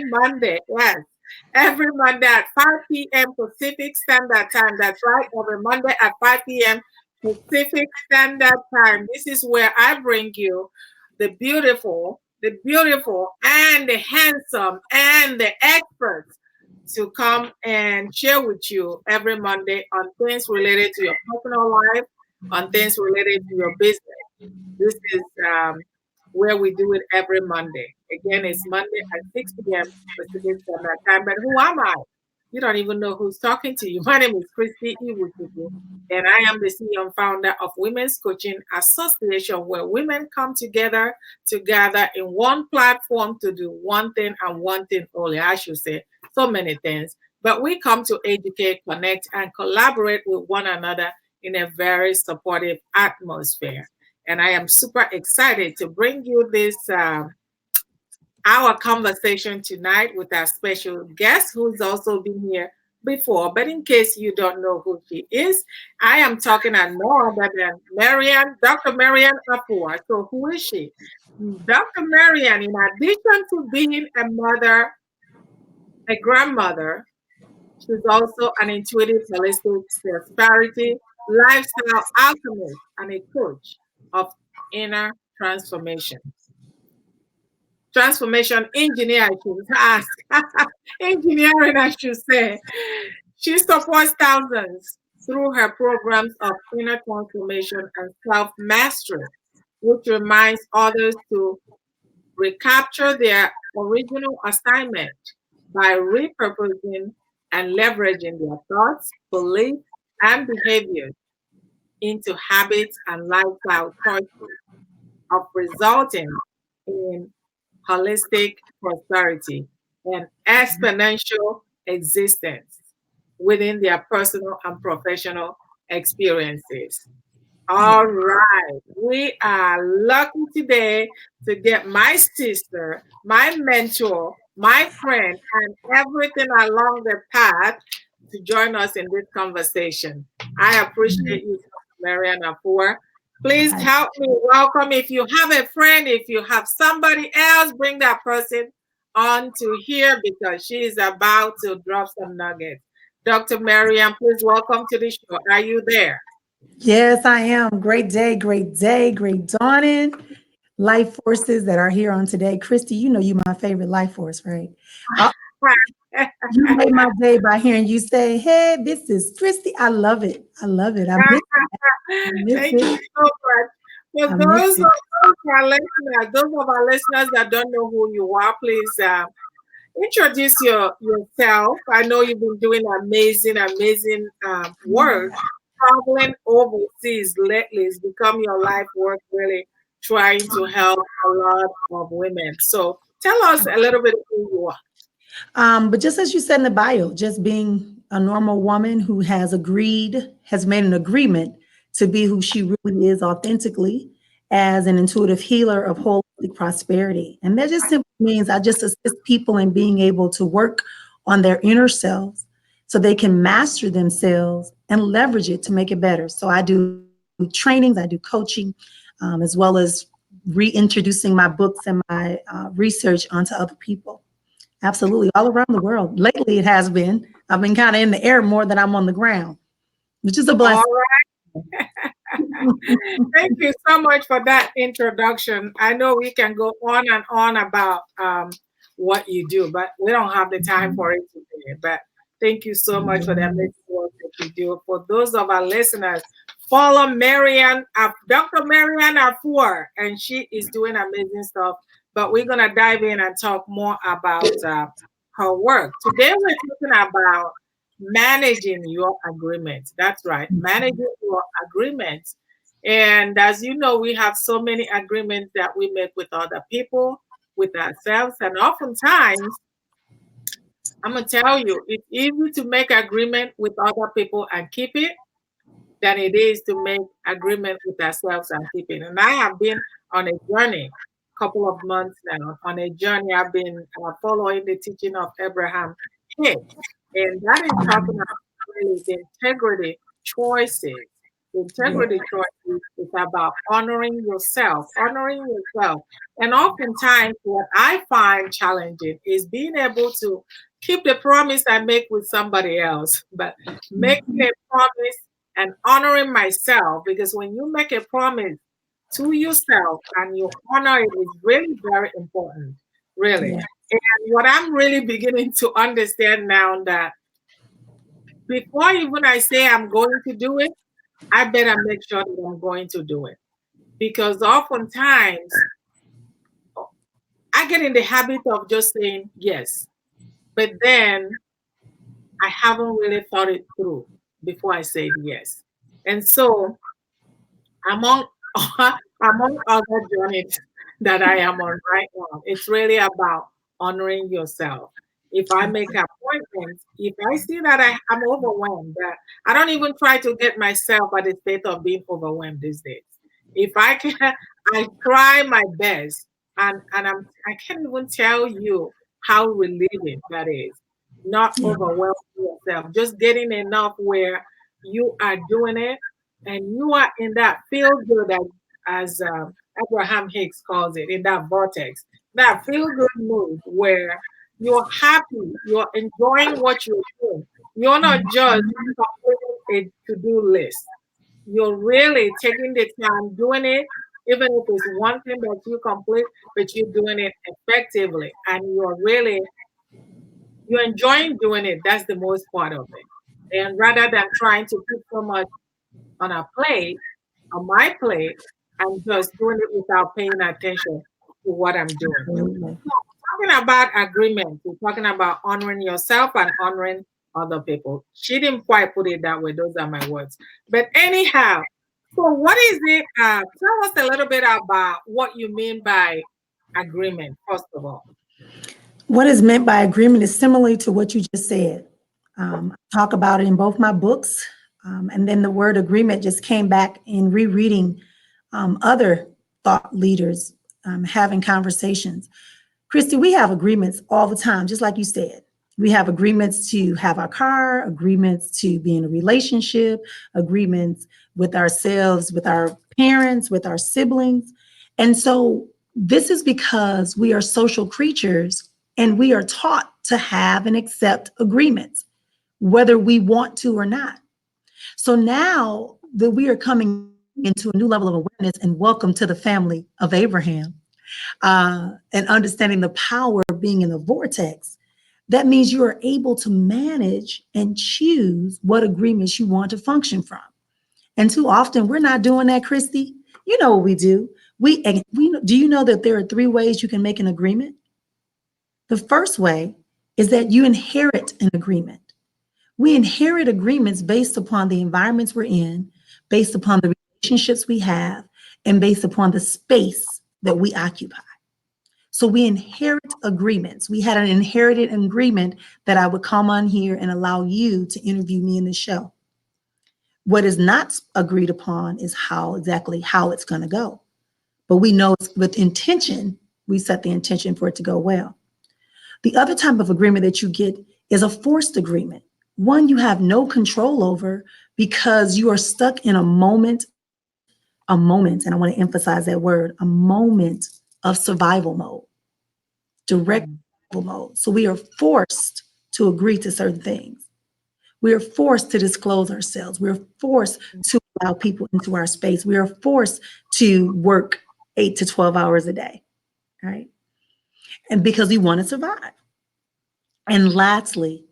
Monday. Yes. Every Monday at 5 p.m. Pacific Standard Time. That's right. Every Monday at 5 p.m. Pacific Standard Time. This is where I bring you the beautiful, and the handsome, and the experts to come and share with you every Monday on things related to your personal life, on things related to your business. This is where we do it every Monday. Again, it's Monday at 6 p.m. Pacific Standard Time. But who am I? You don't even know who's talking to you. My name is Christy Iwuchukwu, and I am the CEO and founder of Women's Coaching Association, where women come together to gather in one platform to do one thing and one thing only. I should say so many things. But we come to educate, connect, and collaborate with one another in a very supportive atmosphere. And I am super excited to bring you this our conversation tonight with our special guest who's also been here before. But in case you don't know who she is, I am talking at no other than Dr. Marian Apua. So who is she? Dr. Marian, in addition to being a mother, a grandmother, she's also an intuitive holistic prosperity lifestyle alchemist and a coach of inner transformation. Transformation engineer, I should ask. Engineering, I should say. She supports thousands through her programs of inner transformation and self mastery, which reminds others to recapture their original assignment by repurposing and leveraging their thoughts, beliefs, and behaviors into habits and lifestyle choices of resulting in holistic prosperity and exponential existence within their personal and professional experiences. All right. We are lucky today to get my sister, my mentor, my friend, and everything along the path to join us in this conversation. I appreciate you, Marian Afua. Please help me welcome. If you have a friend, if you have somebody else, bring that person on to here because she is about to drop some nuggets. Dr. Marian, please welcome to the show. Are you there? Yes, I am. Great day, great dawning. Life forces that are here on today. Christy, you know you my favorite life force, right? Uh, you made my day by hearing you say, "Hey, this is Christy." I love it. I love it. I miss Thank you it. so much. For I miss it. those of our listeners that don't know who you are, please introduce yourself. I know you've been doing amazing work traveling overseas lately. It's become your life work, really trying to help a lot of women. So tell us a little bit of who you are. But just as you said in the bio, just being a normal woman who has made an agreement to be who she really is authentically as an intuitive healer of holistic prosperity. And that just simply means I just assist people in being able to work on their inner selves so they can master themselves and leverage it to make it better. So I do trainings, I do coaching, as well as reintroducing my books and my research onto other people. Absolutely. All around the world. Lately, it has been. I've been kind of in the air more than I'm on the ground, which is a All blessing. right. Thank you so much for that introduction. I know we can go on and on about what you do, but we don't have the time for it today. But thank you so much for the amazing work that you do. For those of our listeners, follow Dr. Marian Afua, and she is doing amazing stuff. But we're going to dive in and talk more about her work. Today, we're talking about managing your agreements. That's right, managing your agreements. And as you know, we have so many agreements that we make with other people, with ourselves, and oftentimes, I'm gonna tell you, it's easy to make agreement with other people and keep it than it is to make agreement with ourselves and keep it. And I have been on a journey, couple of months now, on a journey. I've been following the teaching of Abraham Hicks, and that is talking about really the integrity choices Integrity choices is about honoring yourself, And oftentimes, what I find challenging is being able to keep the promise I make with somebody else, but making a promise and honoring myself. Because when you make a promise to yourself and you honor it, is really very important, really. Yeah. And what I'm really beginning to understand now that before even I say I'm going to do it, I better make sure that I'm going to do it. Because oftentimes I get in the habit of just saying yes, but then I haven't really thought it through before I say yes. And so among among other journeys that I am on right now, it's really about honoring yourself. If I make appointments, if I see that I'm overwhelmed, that I don't even try to get myself at the state of being overwhelmed these days. If I can, I try my best, and I can't even tell you how relieving that is. Not Yeah. overwhelming yourself, just getting enough where you are doing it and you are in that feel good, as Abraham Hicks calls it, in that vortex, that feel good mood where you're happy, you're enjoying what you're doing. You're not just completing a to-do list. You're really taking the time doing it, even if it's one thing that you complete, but you're doing it effectively, and you're enjoying doing it. That's the most part of it. And rather than trying to put so much on a plate, on my plate, I'm just doing it without paying attention to what I'm doing. Absolutely. So, talking about agreement, we're talking about honoring yourself and honoring other people. She didn't quite put it that way. Those are my words. But anyhow, so what is it? Tell us a little bit about what you mean by agreement, first of all. What is meant by agreement is similar to what you just said. I talk about it in both my books. And then the word agreement just came back in rereading other thought leaders having conversations. Christy, we have agreements all the time, just like you said. We have agreements to have our car, agreements to be in a relationship, agreements with ourselves, with our parents, with our siblings. And so this is because we are social creatures and we are taught to have and accept agreements, whether we want to or not. So now that we are coming into a new level of awareness, and welcome to the family of Abraham, and understanding the power of being in the vortex, that means you are able to manage and choose what agreements you want to function from. And too often we're not doing that, Christy. You know what we do. We do you know that there are 3 ways you can make an agreement? The first way is that you inherit an agreement. We inherit agreements based upon the environments we're in, based upon the relationships we have, and based upon the space that we occupy. So we inherit agreements. We had an inherited agreement that I would come on here and allow you to interview me in the show. What is not agreed upon is exactly how it's going to go. But we know with intention, we set the intention for it to go well. The other type of agreement that you get is a forced agreement, one you have no control over because you are stuck in a moment, and I want to emphasize that word, a moment of survival mode, direct survival mode. So we are forced to agree to certain things. We are forced to disclose ourselves. We're forced to allow people into our space. We are forced to work 8 to 12 hours a day, right? And because we want to survive. And lastly,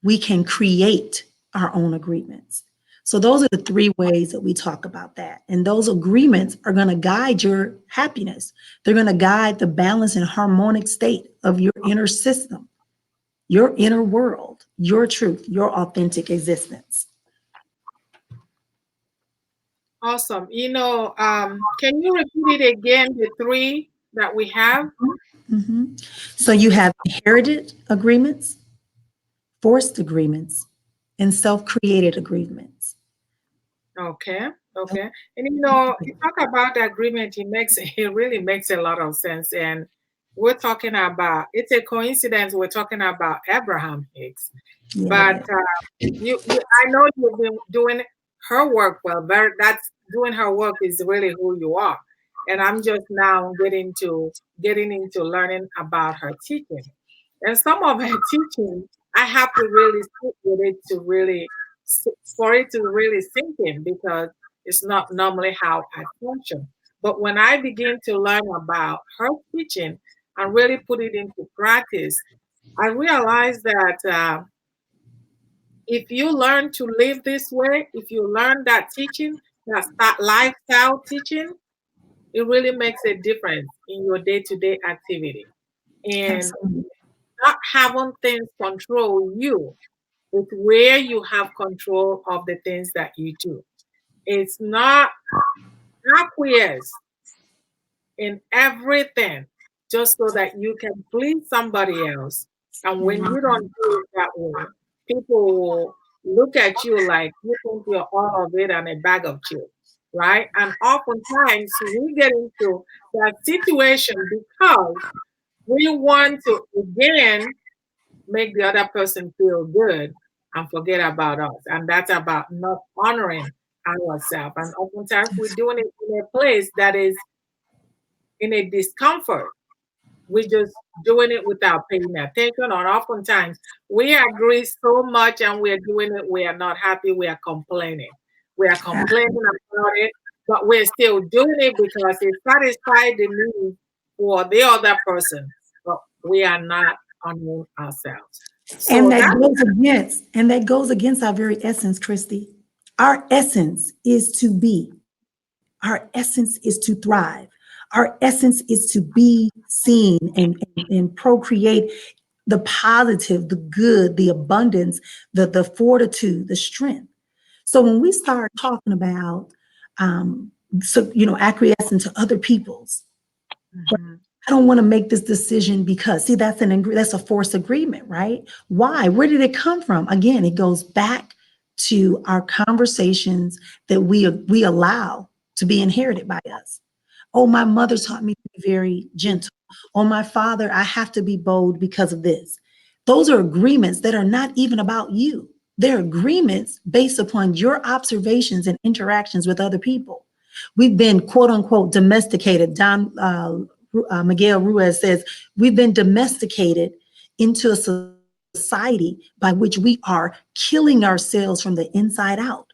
we can create our own agreements. So those are the 3 ways that we talk about that. And those agreements are going to guide your happiness. They're going to guide the balance and harmonic state of your inner system, your inner world, your truth, your authentic existence. Awesome. Can you repeat it again, the 3 that we have? Mm-hmm. So you have inherited agreements, forced agreements, and self-created agreements. Okay. And you talk about the agreement, it really makes a lot of sense. And we're talking about, it's a coincidence we're talking about Abraham Hicks. Yeah. But I know you've been doing her work well. Very, that's doing her work is really who you are. And I'm just now getting into learning about her teaching. And some of her teaching, I have to really sit with it to really for it to really sink in because it's not normally how I function. But when I begin to learn about her teaching and really put it into practice, I realized that if you learn to live this way, if you learn that teaching, that lifestyle teaching, it really makes a difference in your day-to-day activity. And Absolutely. not having things control you, it's where you have control of the things that you do. It's not acquiesce in everything just so that you can please somebody else. And when you don't do it that way, people will look at you like you think you're all of it and a bag of chips, right? And oftentimes we get into that situation because we want to again make the other person feel good and forget about us. And that's about not honoring ourselves. And oftentimes we're doing it in a place that is in a discomfort. We're just doing it without paying attention. Or oftentimes we agree so much and we're doing it, we are not happy, we are complaining. We are complaining about it, but we're still doing it because it satisfies the need for the other person. But we are not honoring ourselves. And So that that goes against our very essence, Christy. Our essence is to be. Our essence is to thrive. Our essence is to be seen and procreate the positive, the good, the abundance, the fortitude, the strength. So when we start talking about, acquiescing to other people's, Mhm. I don't want to make this decision because, see, that's a forced agreement, right? Why? Where did it come from? Again, it goes back to our conversations that we allow to be inherited by us. Oh, my mother taught me to be very gentle. Oh, my father, I have to be bold because of this. Those are agreements that are not even about you. They're agreements based upon your observations and interactions with other people. We've been quote unquote domesticated. Miguel Ruiz says we've been domesticated into a society by which we are killing ourselves from the inside out.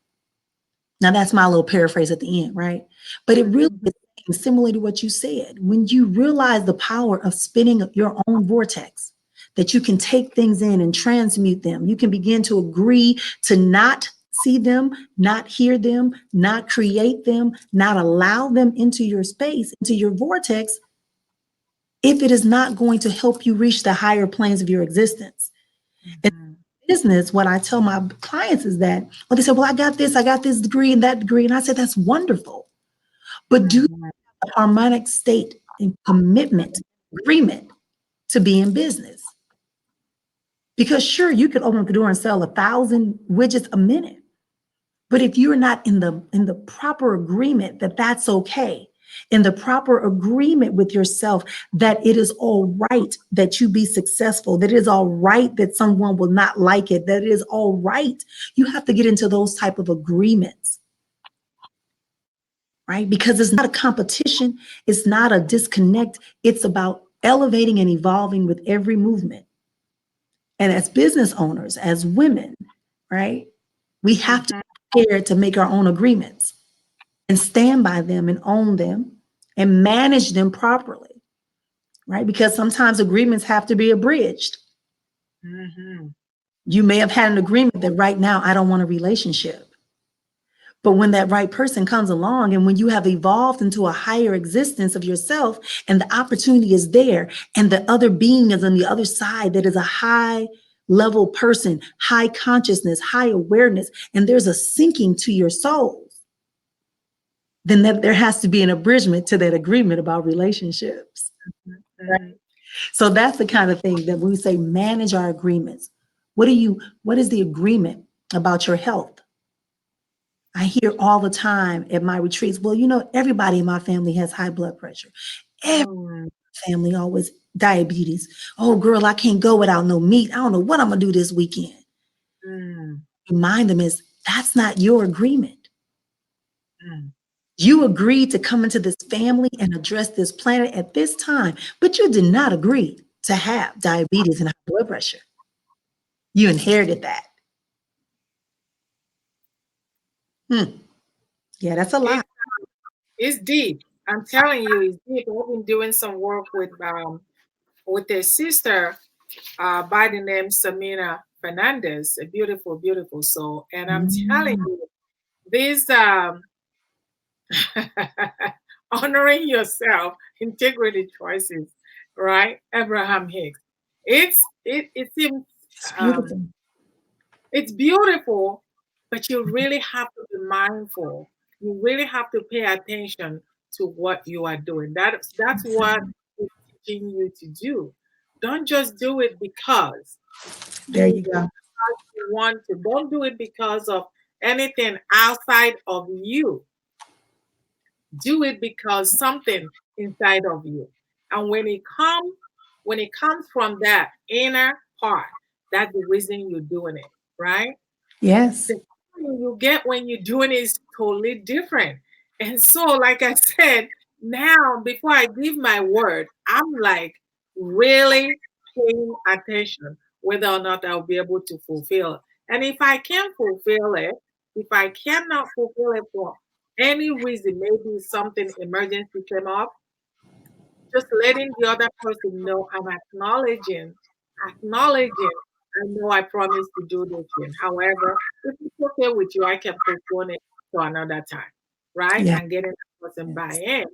Now that's my little paraphrase at the end, right? But it really Mhm. is similar to what you said. When you realize the power of spinning your own vortex, that you can take things in and transmute them, you can begin to agree to not see them, not hear them, not create them, not allow them into your space, into your vortex, if it is not going to help you reach the higher planes of your existence. In Mhm. business, what I tell my clients is that, well, they say, well, I got this degree and that degree. And I said, that's wonderful. But do you Mhm. have a harmonic state and commitment, agreement to be in business? Because sure, you could open up the door and sell 1,000 widgets a minute. But if you're not in the proper agreement that that's okay, in the proper agreement with yourself that it is all right that you be successful, that it is all right that someone will not like it, that it is all right, you have to get into those type of agreements, right? Because it's not a competition, it's not a disconnect, it's about elevating and evolving with every movement. And as business owners, as women, right, we have to Mhm. be prepared to make our own agreements and stand by them and own them and manage them properly, right? Because sometimes agreements have to be abridged. Mhm. You may have had an agreement that right now I don't want a relationship. But when that right person comes along and when you have evolved into a higher existence of yourself and the opportunity is there and the other being is on the other side that is a high level person, high consciousness, high awareness, and there's a sinking to your soul, then there has to be an abridgment to that agreement about relationships. Mhm. So that's the kind of thing that we say manage our agreements. What is the agreement about your health? I hear all the time at my retreats, well, everybody in my family has high blood pressure. Every Mhm. family always diabetes. Oh girl, I can't go without no meat. I don't know what I'm gonna do this weekend. Mhm. Remind them is That's not your agreement. Mm. You agreed to come into this family and address this planet at this time, but you did not agree to have diabetes and high blood pressure. You inherited that. Yeah, that's a It, lot. it's deep. I'm telling you, it's deep. I've been doing some work with a sister by the name Samina Fernandez, a beautiful, beautiful soul. And I'm telling Mm, you, this honoring yourself, integrity choices, right? Abraham Hicks. It seems it's um, beautiful. it's beautiful, but you really have to be mindful. You really have to pay attention to what you are doing. That's what it's teaching you to do. Don't just do it because. There Do you it go. because you want to. Don't do it because of anything outside of you. Do it because something inside of you. And when it comes from that inner part, that's the reason you're doing it, right? Yes. The feeling you get when you're doing it is totally different. And so, like I said, now before I give my word, I'm like really paying attention whether or not I'll be able to fulfill. And if I can fulfill it, if I cannot fulfill it for any reason, maybe something emergency came up, just letting the other person know I'm acknowledging, I know I promised to do this thing. However, if it's okay with you, I can postpone it to another time, right? Yeah. And getting the person buy Yes. in.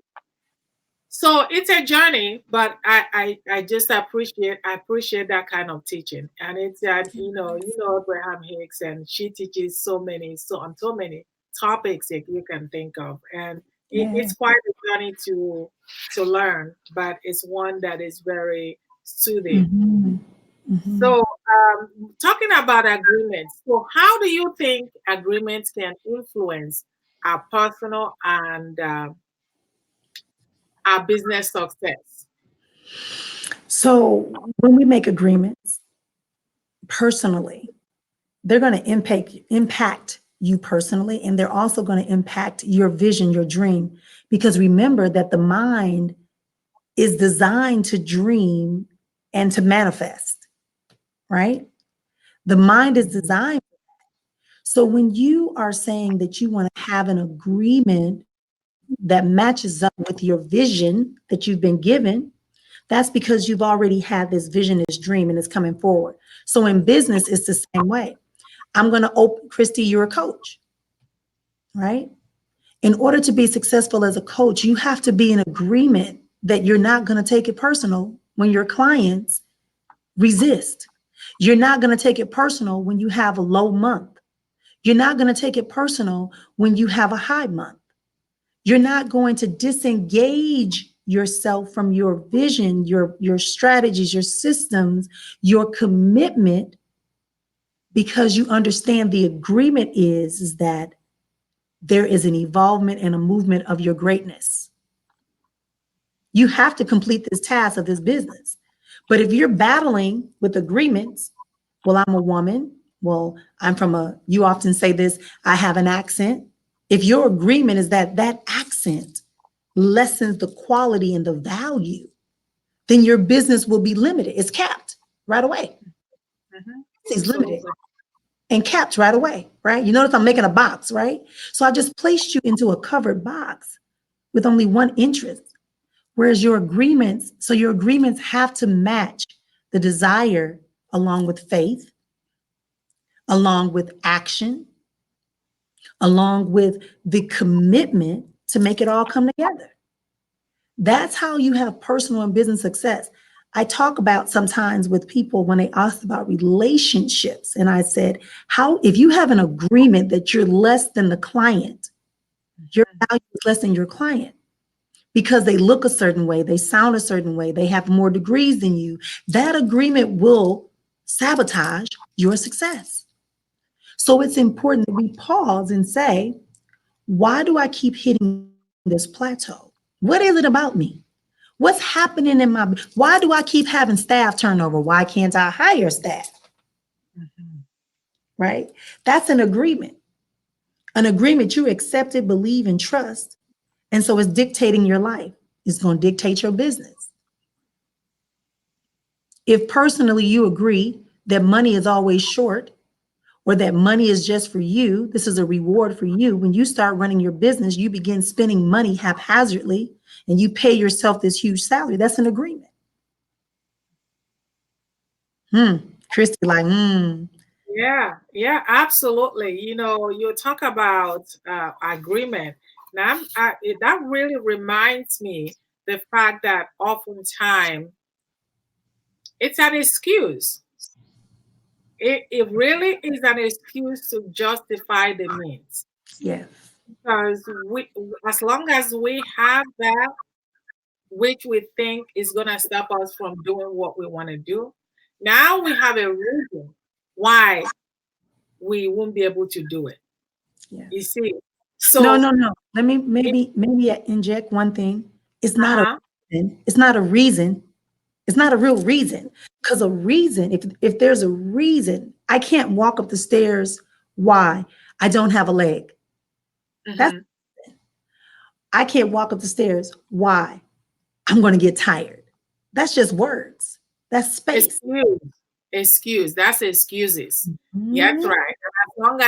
So it's a journey, but I just I appreciate that kind of teaching. And it's you know Abraham Hicks, and she teaches on so many topics that you can think of. And Yeah. it's quite a journey to learn, but it's one that is very soothing. Hmm. Hmm. So talking about agreements, so how do you think agreements can influence our personal and our business success? So when we make agreements personally, they're going to impact you personally, and they're also going to impact your vision, your dream. Because remember that the mind is designed to dream and to manifest, right? The mind is Mhm. designed. So when you are saying that you want to have an agreement that matches up with your vision that you've been given, that's because you've already had this vision, this dream, and it's coming forward. So in business, it's the same way. I'm going to open, Christy, you're a coach, right? In order to be successful as a coach, you have to be in agreement that you're not going to take it personal when your clients resist. You're not going to take it personal when you have a low month. You're not going to take it personal when you have a high month. You're not going to disengage yourself from your vision, your strategies, your systems, your commitment, because you understand the agreement is that there is an evolvement and a movement of your greatness. You have to complete this task of this business. But if you're battling with agreements, well, I'm a woman. Well, you often say this, I have an accent. If your agreement is that that accent lessens the quality and the value, then your business will be limited. It's capped right away. Mhm. It's limited Absolutely. and capped right away, right? You notice I'm making a box, right? So I just placed you into a covered box with only one interest. Whereas your agreements have to match the desire along with faith, along with action, along with the commitment to make it all come together. That's how you have personal and business success. I talk about sometimes with people when they ask about relationships, and I said, how, if you have an agreement that you're less than the client, your Mhm. value is less than your client because they look a certain way, they sound a certain way, they have more degrees than you, that agreement will sabotage your success. So it's important that we pause and say, why do I keep hitting this plateau? What is it about me? What's happening in my, why do I keep having staff turnover? Why can't I hire staff? Mhm. Right? That's an agreement. An agreement you accepted, believe, and trust. And so it's dictating your life. It's going to dictate your business. If personally you agree that money is always short, or that money is just for you, this is a reward for you. When you start running your business, you begin spending money haphazardly and you pay yourself this huge salary. That's an agreement. Christy, like, Yeah, yeah, absolutely. You talk about agreement. Now, that really reminds me the fact that oftentimes it's an excuse. It really is an excuse to justify the means. yeah. Because as long as we have that, which we think is going to stop us from doing what we want to do, now we have a reason why we won't be able to do it. Yeah. You see? No, So, no, no. Let me maybe inject one thing. It's not a uh-huh. reason. It's not a reason. It's not a real reason. Because a reason, if there's a reason, I can't walk up the stairs. Why? I don't have a leg. That's Mm-hmm. I can't walk up the stairs. Why? I'm going to get tired. That's just words. That's space. Excuse. Excuse. That's excuses. Yeah, that's Mhm, right. And as long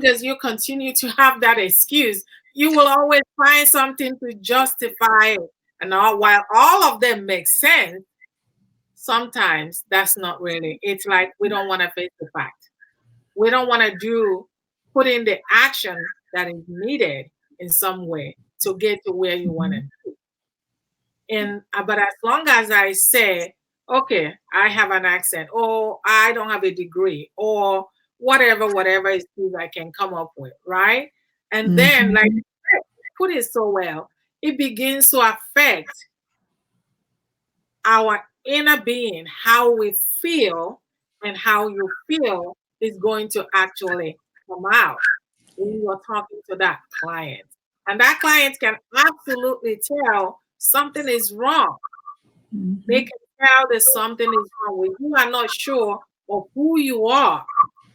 as you continue to have that excuse, you will always find something to justify it. And while all of them make sense, sometimes that's not really. It's like we don't want to face the fact. We don't want to put in the action that is needed in some way to get to where you want mhm, to. And but as long as I say, okay, I have an accent, or I don't have a degree, or whatever excuse I can come up with, right? And then, like mhm. you put it so well, it begins to affect our inner being, how we feel, and how you feel is going to actually come out when you're talking to that client. And that client can absolutely tell something is wrong. They Mhm. can tell that something is wrong. When you are not sure of who you are,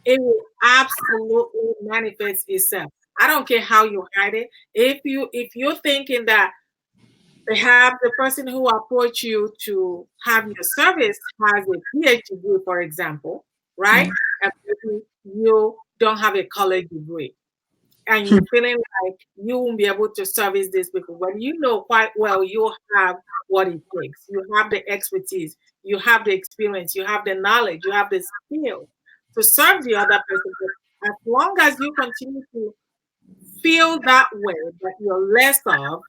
it will absolutely manifest itself. I don't care how you hide it. If you're thinking that perhaps the person who approached you to have your service has a PhD, for example, right? Yeah. And maybe you don't have a college degree and Hmm. you're feeling like you won't be able to service these people, but you know quite well you have what it takes. You have the expertise, you have the experience, you have the knowledge, you have the skill to serve the other person. But as long as you continue to feel that way, that you're less of,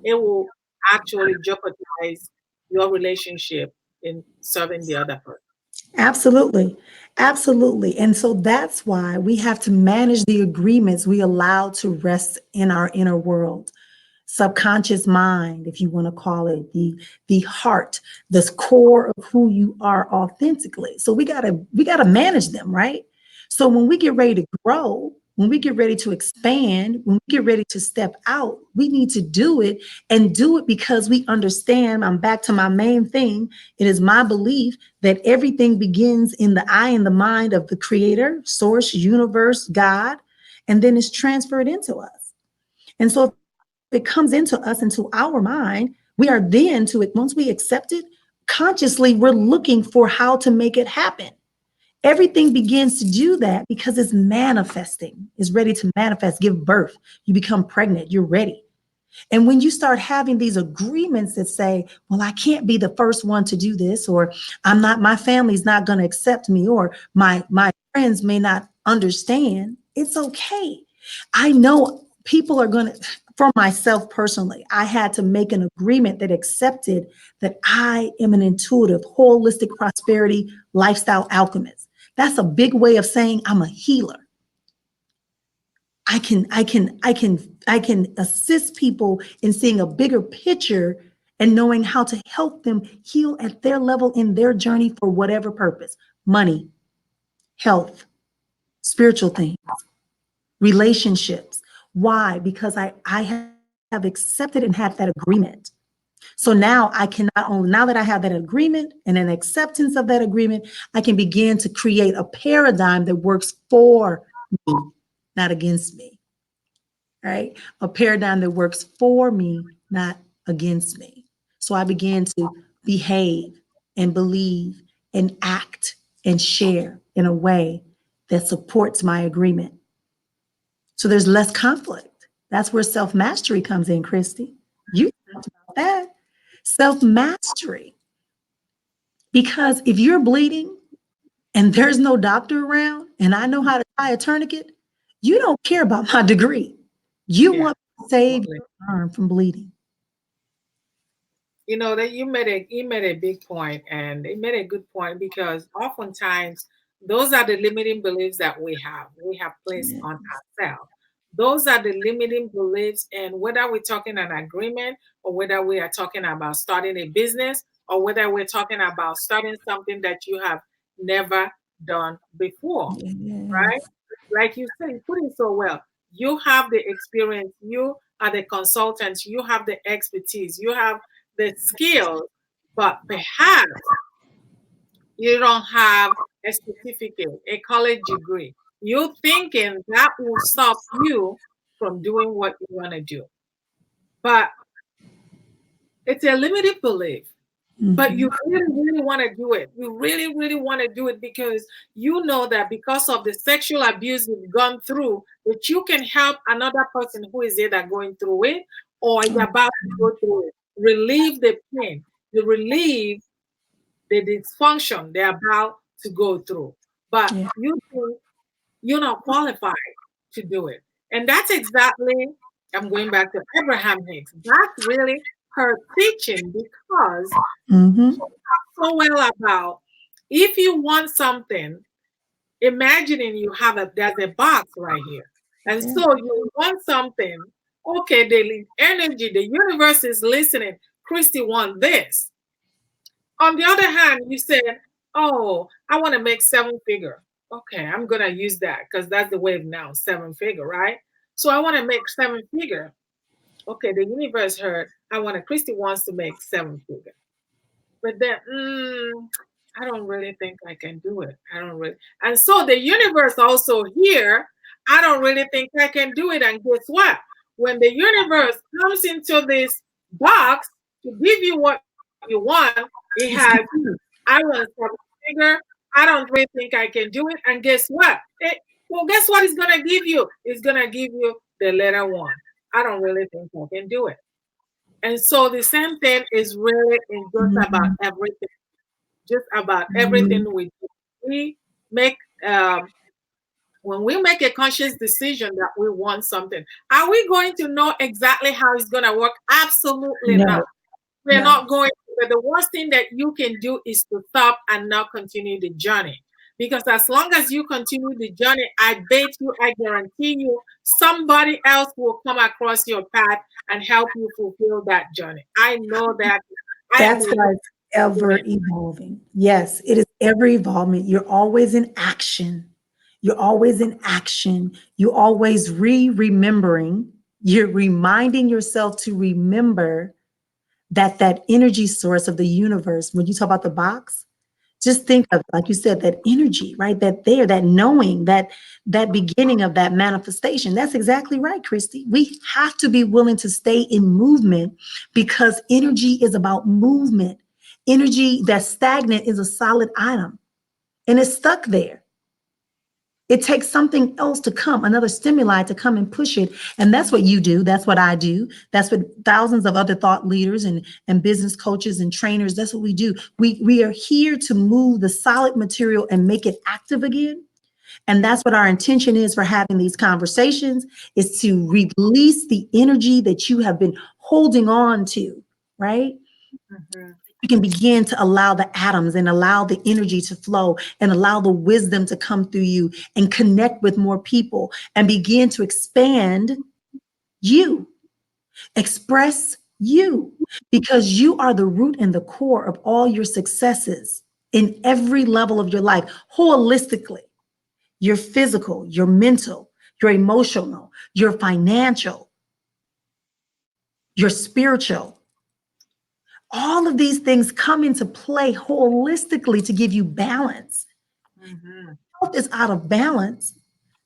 it will actually jeopardize your relationship in serving the other person. Absolutely. Absolutely. And so that's why we have to manage the agreements we allow to rest in our inner world. Subconscious mind, if you want to call it, the heart, the core of who you are authentically. So we gotta manage them, right? So when we get ready to grow, when we get ready to expand, when we get ready to step out, we need to do it and do it because we understand. I'm back to my main thing. It is my belief that everything begins in the eye and the mind of the creator, source, universe, God, and then it's transferred into us. And so it comes into us, into our mind, we are then to it. Once we accept it, consciously, we're looking for how to make it happen. Everything begins to do that because it's manifesting, it's ready to manifest, give birth. You become pregnant, you're ready. And when you start having these agreements that say, well, I can't be the first one to do this, or my family's not going to accept me, or my friends may not understand, it's okay. I know people are going to, for myself personally, I had to make an agreement that accepted that I am an intuitive, holistic prosperity lifestyle alchemist. That's a big way of saying I'm a healer. I can assist people in seeing a bigger picture and knowing how to help them heal at their level in their journey for whatever purpose: money, health, spiritual things, relationships. Why? Because I have accepted and had that agreement. So now I can not only, now that I have that agreement and an acceptance of that agreement, I can begin to create a paradigm that works for me, not against me, right? A paradigm that works for me, not against me. So I began to behave and believe and act and share in a way that supports my agreement. So there's less conflict. That's where self-mastery comes in, Christy. You talked about that. Self-mastery. Because if you're bleeding and there's no doctor around and I know how to tie a tourniquet, you don't care about my degree. You Yeah. want to save Absolutely. your arm from bleeding. You know that you made a big point, and it made a good point because oftentimes those are the limiting beliefs that we have placed Yeah. on ourselves. Those are the limiting beliefs, and whether we're talking an agreement or whether we are talking about starting a business or whether we're talking about starting something that you have never done before, Yeah. right? Like you said, you put it so well. You have the experience, you are the consultant, you have the expertise, you have the skills, but perhaps you don't have a certificate, a college degree. You're thinking that will stop you from doing what you want to do. But it's a limited belief. But Mhm. you really, really want to do it. You really, really want to do it because you know that because of the sexual abuse you've gone through, that you can help another person who is either going through it or is about to go through it. Relieve the pain. You relieve the dysfunction they're about to go through. But Yeah. you think you're not qualified to do it. And that's exactly, I'm going back to Abraham Hicks. That's really her teaching because Mhm. so well about if you want something, imagining you have there's a box right here. And Yeah. so you want something, okay, the energy, the universe is listening. Christy want this. On the other hand, you said, oh, I want to make seven figure. Okay, I'm gonna use that because that's the wave now, seven figure, right? So I want to make seven figure. Okay, the universe heard, I want to Christy wants to make seven figure. But then I don't really think I can do it. I don't really. And so the universe also here, I don't really think I can do it. And guess what? When the universe comes into this box to give you what you want, it has, It's good. I want something bigger. I don't really think I can do it. And guess what? Well, guess what it's going to give you? It's going to give you the letter one. I don't really think I can do it. And so the same thing is really in just about Mhm. everything, just about Mhm. everything we do. We make um, when we make a conscious decision that we want something, are we going to know exactly how it's going to work? Absolutely not. No, We're no. not going to. But the worst thing that you can do is to stop and not continue the journey. Because as long as you continue the journey, I bet you, I guarantee you, somebody else will come across your path and help you fulfill that journey. I know that. I am a That's why it's living ever woman. evolving. Yes, it is ever evolving. You're always in action. You're always in action. You're always remembering. You're reminding yourself to remember that energy source of the universe. When you talk about the box, just think of, like you said, that energy, right? That knowing, that beginning of that manifestation. That's exactly right, Christy. We have to be willing to stay in movement because energy is about movement. Energy that's stagnant is a solid item and it's stuck there. It takes something else to come, another stimuli to come and push it. And that's what you do. That's what I do. That's what thousands of other thought leaders and business coaches and trainers, that's what we do. We are here to move the solid material and make it active again. And that's what our intention is for having these conversations, is to release the energy that you have been holding on to, right? Mhm. You can begin to allow the atoms and allow the energy to flow and allow the wisdom to come through you and connect with more people and begin to expand you, express you, because you are the root and the core of all your successes in every level of your life, holistically, your physical, your mental, your emotional, your financial, your spiritual. All of these things come into play holistically to give you balance. Mhm. Health is out of balance,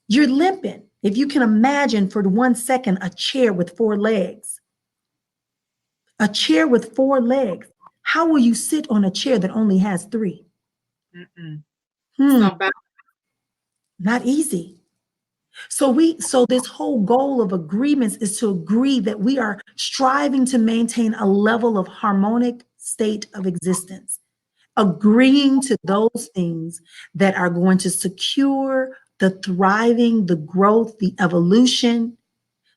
you're limping. If you can imagine for 1 second a chair with 4 legs, a chair with 4 legs, how will you sit on a chair that only has 3? Mm-mm. It's Hmm, not bad. not easy. So this whole goal of agreements is to agree that we are striving to maintain a level of harmonic state of existence, agreeing to those things that are going to secure the thriving, the growth, the evolution,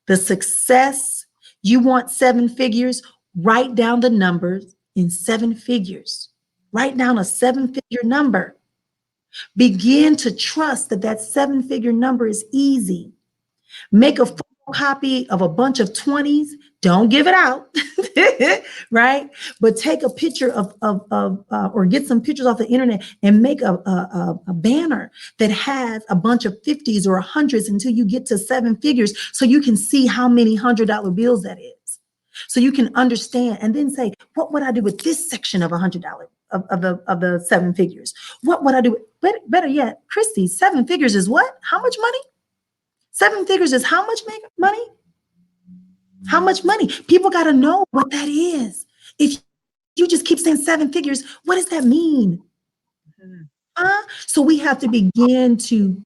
the success. You want 7 figures, write down the numbers in 7 figures. Write down a 7 figure number. Begin to trust that that 7 figure number is easy. Make a photocopy of a bunch of 20s. Don't give it out, right? But take a picture or get some pictures off the internet and make a banner that has a bunch of 50s or hundreds until you get to 7 figures so you can see how many $100 bills that is. So you can understand and then say, what would I do with this section of $100 of the 7 figures? What would I do? Better yet, Christy, 7 figures is what? How much money? 7 figures is how much money? How much money? People got to know what that is. If you just keep saying 7 figures, what does that mean? Mhm. So we have to begin to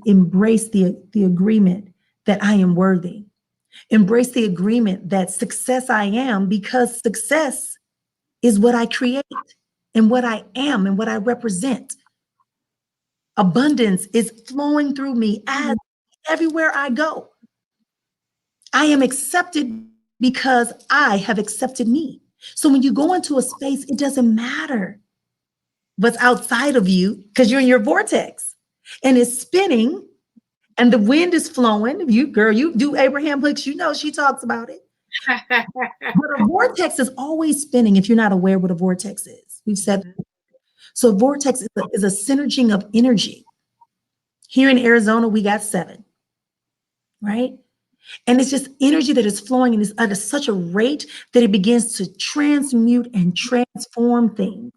embrace the agreement that I am worthy. Embrace the agreement that success I am, because success is what I create and what I am and what I represent. Abundance is flowing through me as everywhere I go. I am accepted because I have accepted me. So when you go into a space, it doesn't matter what's outside of you because you're in your vortex and it's spinning and the wind is flowing. You, girl, you do Abraham Hicks, you know, she talks about it. But a vortex is always spinning if you're not aware what a vortex is. We've said Mhm. so. Vortex is a synerging of energy. Here in Arizona, we got 7, right? And it's just energy that is flowing and is at such a rate that it begins to transmute and transform things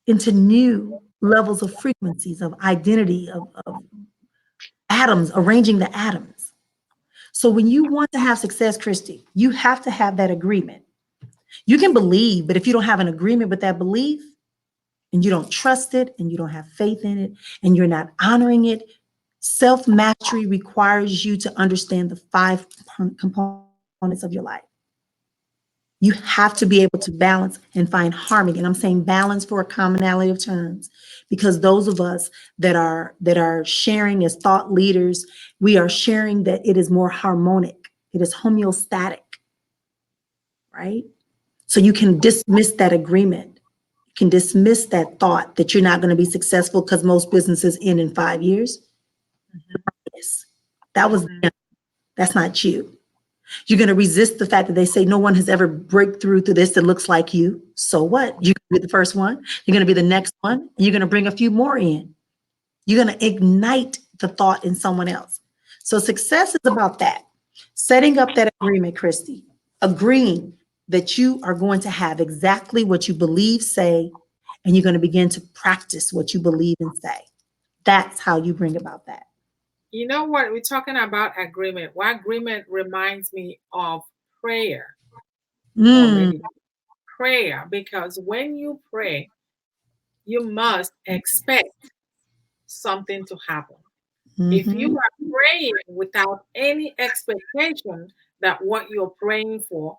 into new levels of frequencies, of identity, of atoms, arranging the atoms. So when you want to have success, Christy, you have to have that agreement. You can believe, but if you don't have an agreement with that belief and you don't trust it and you don't have faith in it and you're not honoring it, self mastery requires you to understand the 5 components of your life. You have to be able to balance and find harmony. And I'm saying balance for a commonality of terms, because those of us that are sharing as thought leaders, we are sharing that it is more harmonic, it is homeostatic, right? So you can dismiss that agreement. You can dismiss that thought that you're not going to be successful because most businesses end in 5 years. Mhm. Yes, that was Mhm. them. That's not you. You're going to resist the fact that they say no one has ever break through to this that looks like you. So what? You're going to be the first one. You're going to be the next one. And you're going to bring a few more in. You're going to ignite the thought in someone else. So success is about that. Setting up that agreement, Christy, agreeing that you are going to have exactly what you believe, say, and you're going to begin to practice what you believe and say. That's how you bring about that. You know what? We're talking about agreement. What agreement reminds me of prayer or Mm, maybe prayer, because when you pray, you must expect something to happen. If you mhm. are praying without any expectation that what you're praying for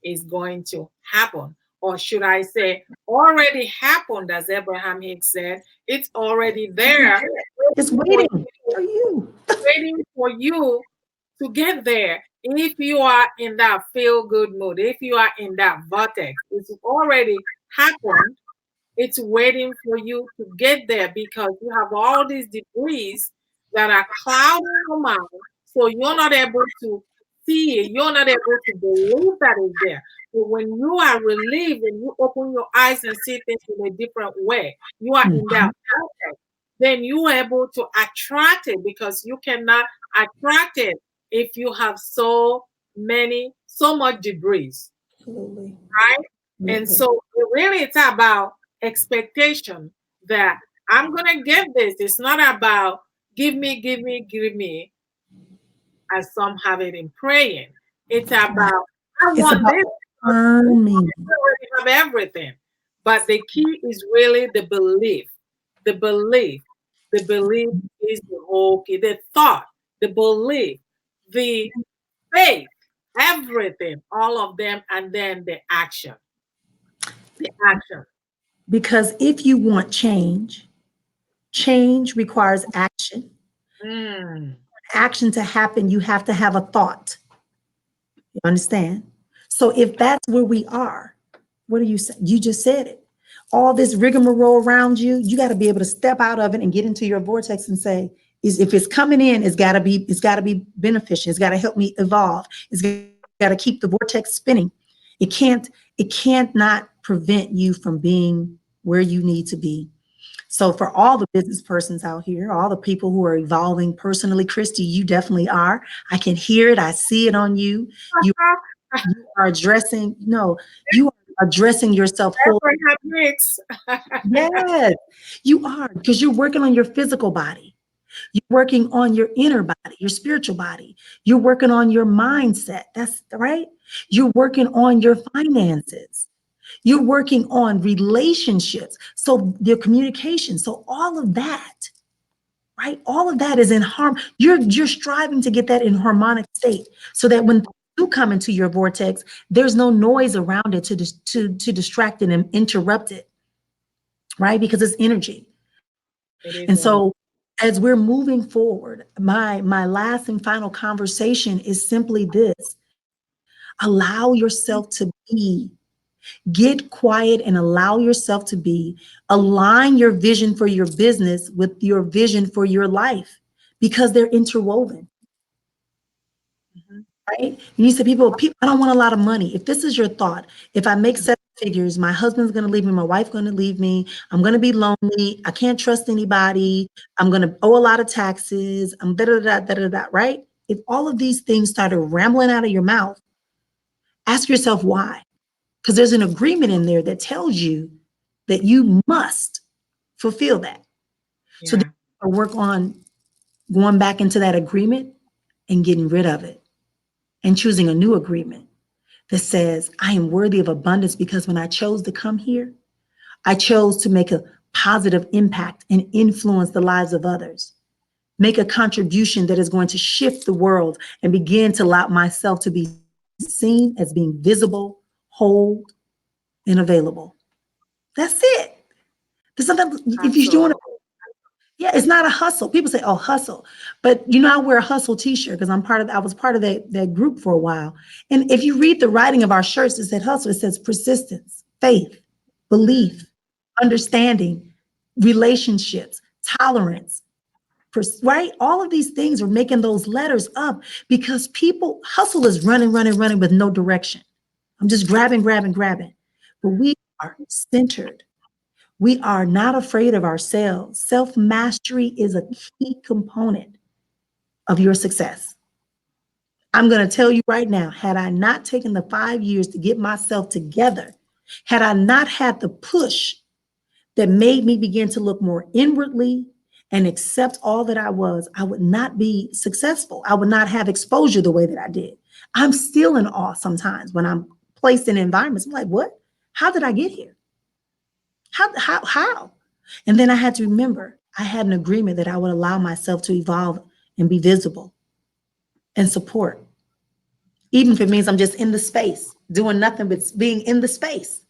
is going to happen, or should I say, already happened, as Abraham Hicks said, it's already there, It's waiting for waiting you, for you. waiting for you to get there. If you are in that feel good mood, if you are in that vortex, it's already happened. It's waiting for you to get there because you have all these debris that are clouding your mind. So you're not able to see it. You're not able to believe that it's there. But when you are relieved and you open your eyes and see things in a different way, you are in Mhm. that vortex, then you are able to attract it, because you cannot attract it if you have so much debris, Absolutely. right? And Absolutely. so really it's about expectation that I'm gonna get this. It's not about give me, give me, give me, as some have it in praying. It's Right. about, I It's want about this. We affirming. already have everything. But the key is really the belief. The belief. The belief is the whole key. The thought, the belief, the faith, everything, all of them, and then the action. The action. Because if you want change, change requires action. Mm. Action to happen, you have to have a thought. You understand? So if that's where we are, what do you say? You just said it. All this rigmarole around you, you got to be able to step out of it and get into your vortex and say, is if it's coming in, it's got to be beneficial. It's got to help me evolve. It's got to keep the vortex spinning. It can't, it can't not prevent you from being where you need to be. So for all the business persons out here, all the people who are evolving personally, Christy, you definitely are. I can hear it. I see it on you. You, you are addressing, no, you are addressing yourself whole. Abraham Hicks. Yes, you are, because you're working on your physical body. You're working on your inner body, your spiritual body. You're working on your mindset. That's right. You're working on your finances. You're working on relationships. So your communication. So all of that, right? All of that is in harm. You're striving to get that in harmonic state so that when you come into your vortex, there's no noise around it to distract it and interrupt it, right? Because it's energy. It is And energy. so as we're moving forward, my last and final conversation is simply this: allow yourself to be. Get quiet and allow yourself to be. Align your vision for your business with your vision for your life because they're interwoven, Mhm. right? You said people, I don't want a lot of money. If this is your thought, if I make 7 figures, my husband's going to leave me, my wife's going to leave me, I'm going to be lonely, I can't trust anybody, I'm going to owe a lot of taxes, I'm da da da da da da, right? If all of these things started rambling out of your mouth, ask yourself why. Because there's an agreement in there that tells you that you must fulfill that. So then Yeah. you work on going back into that agreement and getting rid of it and choosing a new agreement that says, I am worthy of abundance because when I chose to come here, I chose to make a positive impact and influence the lives of others, make a contribution that is going to shift the world and begin to allow myself to be seen as being visible, whole, and available. That's it. There's something, if you're doing it, Absolutely. yeah, it's not a hustle. People say, oh, hustle. But you know, I wear a hustle t-shirt because I was part of that group for a while. And if you read the writing of our shirts, it said hustle, it says persistence, faith, Mm. belief, understanding, relationships, tolerance, right? All of these things are making those letters up because people, hustle is running, running, running with no direction. I'm just grabbing, grabbing, grabbing. But we are centered. We are not afraid of ourselves. Self mastery is a key component of your success. I'm going to tell you right now, had I not taken the 5 years to get myself together, had I not had the push that made me begin to look more inwardly and accept all that I was, I would not be successful. I would not have exposure the way that I did. I'm still in awe sometimes when I'm placed in environments. I'm like, what? How did I get here? How? And then I had to remember I had an agreement that I would allow myself to evolve and be visible and support, even if it means I'm just in the space, doing nothing but being in the space.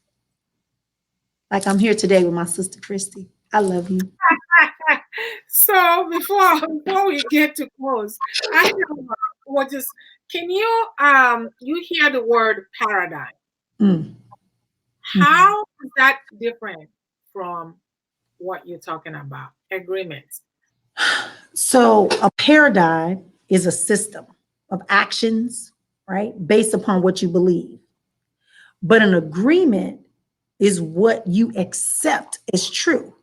Like I'm here today with my sister Christy. I love you. So before we get to close, I have what just can you you hear the word paradigm? Mm, mm. How is that different from what you're talking about? Agreements. So a paradigm is a system of actions, right, based upon what you believe. But an agreement is what you accept as true,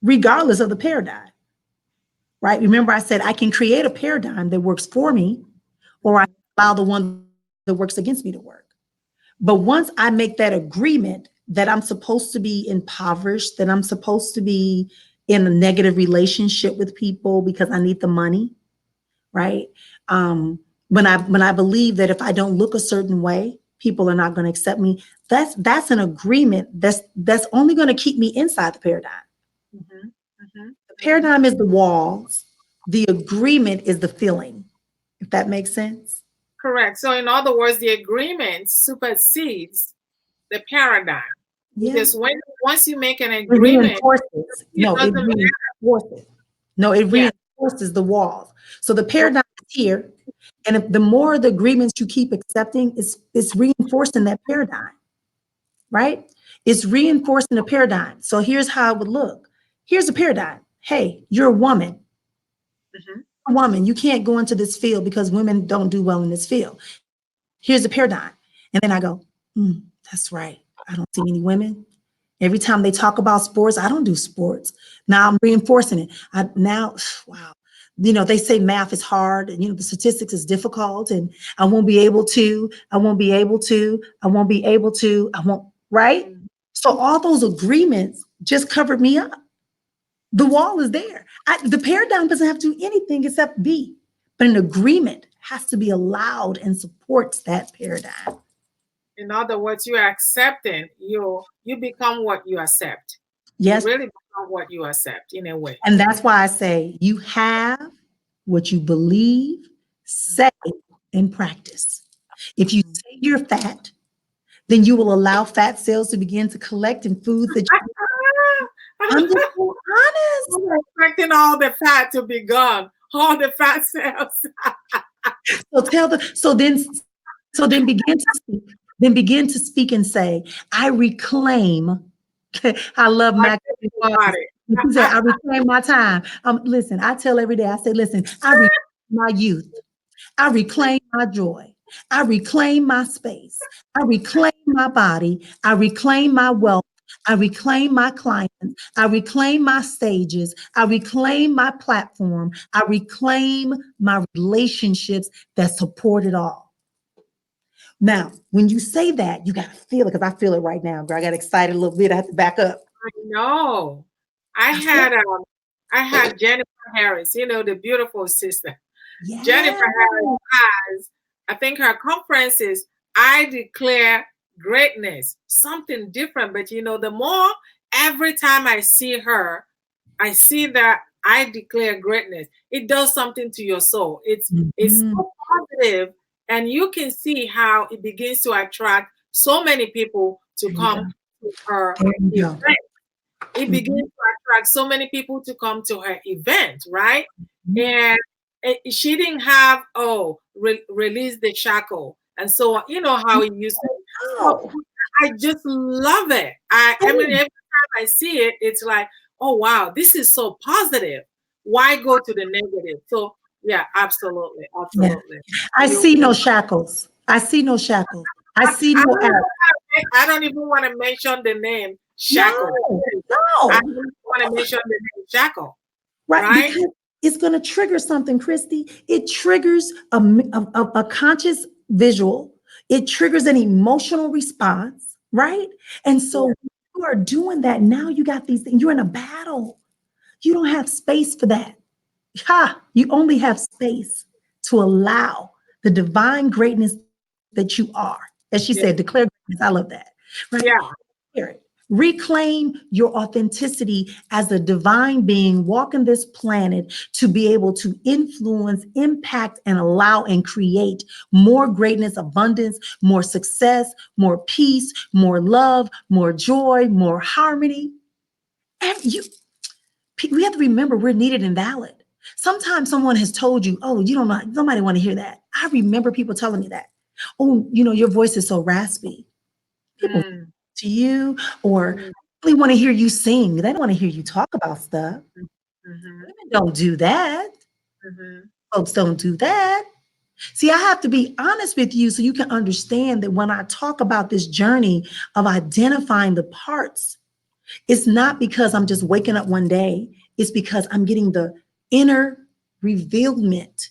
regardless of the paradigm. Right? Remember, I said I can create a paradigm that works for me, or I allow the one that works against me to work. But once I make that agreement that I'm supposed to be impoverished, that I'm supposed to be in a negative relationship with people because I need the money, right? When I believe that if I don't look a certain way, people are not going to accept me. That's an agreement that's only going to keep me inside the paradigm. Mhm. Mhm. The Mhm. paradigm is the walls. The agreement is the feeling. If that makes sense. Correct. So, in other words, the agreement supersedes the paradigm Yeah. because once you make an It agreement, reinforces. it No, it doesn't matter. reinforces. No, it Yeah. reinforces the walls. So the Okay. paradigm is here. And if the more the agreements you keep accepting, it's reinforcing that paradigm, right? It's reinforcing the paradigm. So here's how it would look. Here's a paradigm. Hey, you're a woman. Mhm. A woman, you can't go into this field because women don't do well in this field. Here's the paradigm. And then I go, that's right. I don't see any women. Every time they talk about sports, I don't do sports. Now I'm reinforcing it. Wow. They say math is hard and, the statistics is difficult and I won't be able to, I won't be able to, I won't be able to, I won't, right? Mhm. So all those agreements just covered me up. The wall is there. The paradigm doesn't have to do anything except be, but an agreement has to be allowed and supports that paradigm. In other words, you are accepting. You become what you accept. You Yes. really become what you accept in a way. And that's why I say you have what you believe, say, and practice. If you Mhm. say you're fat, then you will allow fat cells to begin to collect in foods that you. I'm just so honest. I'm expecting all the fat to be gone, all the fat cells. So begin to speak. Then begin to speak and say, I reclaim. I love I Mac. tell you about it. He said, I reclaim my time. Listen, I tell every day, I say, listen, I reclaim my youth. I reclaim my joy. I reclaim my space. I reclaim my body. I reclaim my wealth. I reclaim my clients. I reclaim my stages. I reclaim my platform. I reclaim my relationships that support it all. Now, when you say that, you got to feel it because I feel it right now, girl. I got excited a little bit. I have to back up. I know. I I feel had um I had Jennifer Harris, the beautiful sister. Jennifer yeah. Harris has, I think her conference is I declare greatness, something different. But the more every time I see her, I see that I declare greatness. It does something to your soul. It's Mhm. so positive, and you can see how it begins to attract so many people to There you go. come to her There you event. go. It begins Mhm. to attract so many people to come to her event, right? And she didn't have release the shackle, and so you know how it used to. So Oh, I just love it. I mean, every time I see it, it's like, oh wow, this is so positive. Why go to the negative? So yeah, absolutely, yeah. absolutely. I You, see no shackles. I see no shackles. I see I no don't arrow. I don't even want to mention the name Shackle. No, I no. don't even want to mention the name Shackle, Right, right? because it's going to trigger something, Christy. It triggers a conscious visual. It triggers an emotional response, right? And so Yeah. you are doing that. Now you got these things. You're in a battle. You don't have space for that. Ha! You only have space to allow the divine greatness that you are. As she Yeah. said, declare greatness. I love that. Right? Yeah. Spirit. Reclaim your authenticity as a divine being walking this planet to be able to influence, impact, and allow and create more greatness, abundance, more success, more peace, more love, more joy, more harmony. And we have to remember we're needed and valid. Sometimes someone has told you, oh, you don't know, nobody want to hear that. I remember people telling me that. Oh, your voice is so raspy. People Mm, to you or mm, really want to hear you sing. They don't want to hear you talk about stuff. mhm, Women don't do that. mhm. Folks don't do that. See, I have to be honest with you so you can understand that when I talk about this journey of identifying the parts, it's not because I'm just waking up one day. It's because I'm getting the inner revealment.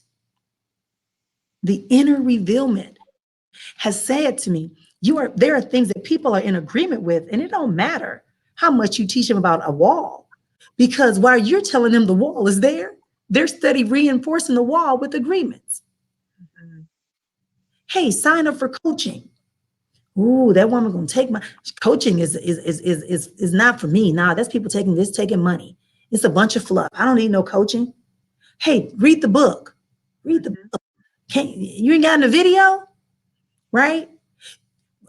The inner revealment has said to me, there are things that people are in agreement with, and it don't matter how much you teach them about a wall. Because while you're telling them the wall is there, they're steady reinforcing the wall with agreements. Mhm. Hey, sign up for coaching. Ooh, that woman gonna take my coaching is not for me. Nah, that's people taking money. It's a bunch of fluff. I don't need no coaching. Hey, read the book. Read the Mhm. book. Can't you ain't got in the video, right?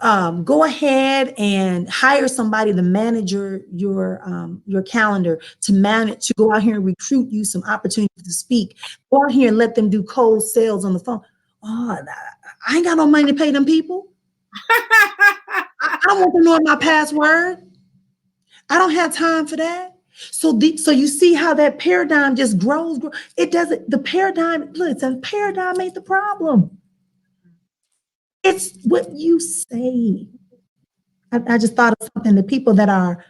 Go ahead and hire somebody to manage your calendar, to manage, to go out here and recruit you some opportunities to speak. Go out here and let them do cold sales on the phone. Oh, I ain't got no money to pay them people. I don't want to know my password. I don't have time for that. So you see how that paradigm just grows. It doesn't. The paradigm. Listen, paradigm ain't the problem. It's what you say. I just thought of something. The people that are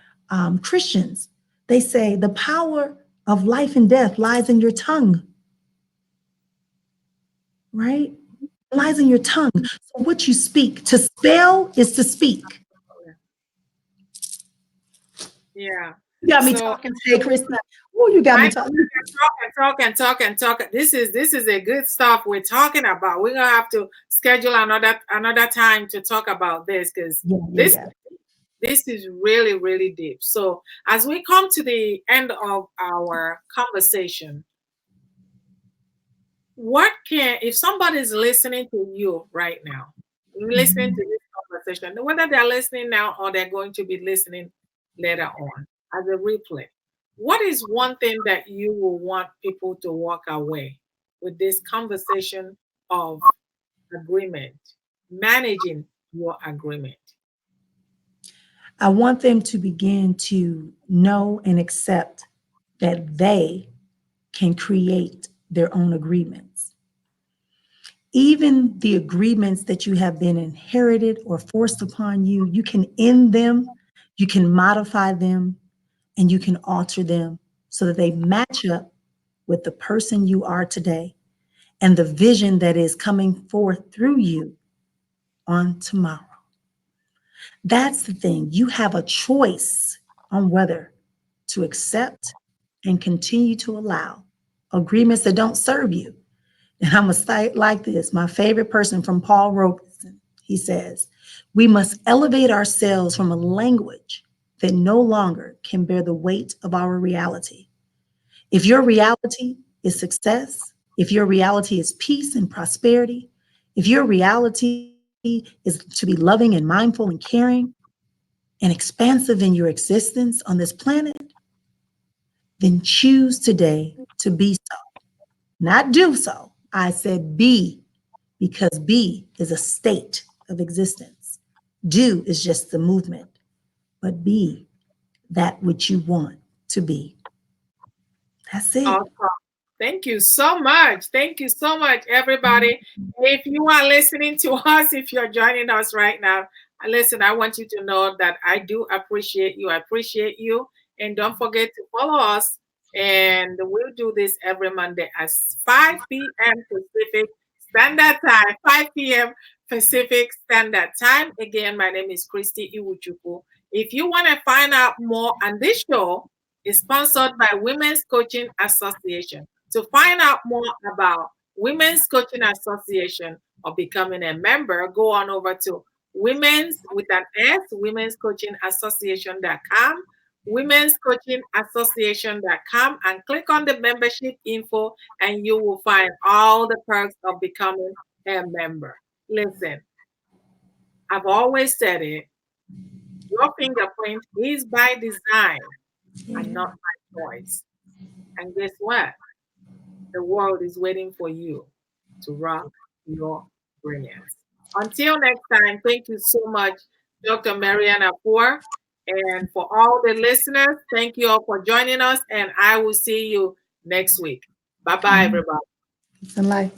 Christians, they say the power of life and death lies in your tongue, right? Lies in your tongue. So what you speak, to spell is to speak. Yeah. You got me So talking today, Krista. Oh, you got I me know talking. we can talk and talk and talk and talk. This is a good stuff we're talking about. We're gonna have to schedule another time to talk about this because Yeah, yeah, this yeah. this is really, really deep. So as we come to the end of our conversation, what can, if somebody's listening to you right now, listening to this conversation, whether they're listening now or they're going to be listening later on as a replay, what is one thing that you will want people to walk away with this conversation of agreement, managing your agreement? I want them to begin to know and accept that they can create their own agreements. Even the agreements that you have been inherited or forced upon you, you can end them, you can modify them, and you can alter them so that they match up with the person you are today and the vision that is coming forth through you on tomorrow. That's the thing. You have a choice on whether to accept and continue to allow agreements that don't serve you. And I'm going to cite like this. My favorite person from Paul Robeson, he says, we must elevate ourselves from a language that no longer can bear the weight of our reality. If your reality is success, if your reality is peace and prosperity, if your reality is to be loving and mindful and caring and expansive in your existence on this planet, then choose today to be so, not do so. I said be, because be is a state of existence. Do is just the movement, but be that which you want to be. That's it. Awesome. Thank you so much. Thank you so much, everybody. If you are listening to us, if you're joining us right now, listen, I want you to know that I do appreciate you. I appreciate you. And don't forget to follow us. And we'll do this every Monday at 5 p.m. Pacific Standard Time. 5 p.m. Pacific Standard Time. Again, my name is Christy Iwuchukwu. If you want to find out more on this show, is sponsored by Women's Coaching Association. To find out more about Women's Coaching Association or becoming a member, go on over to women's with an S, womenscoachingassociation.com, womenscoachingassociation.com, and click on the membership info, and you will find all the perks of becoming a member. Listen, I've always said it, your fingerprint is by design and not by choice. And guess what? The world is waiting for you to rock your brilliance. Until next time, thank you so much, Dr. Mariana Poor. And for all the listeners, thank you all for joining us. And I will see you next week. Bye bye, everybody. Peace and life.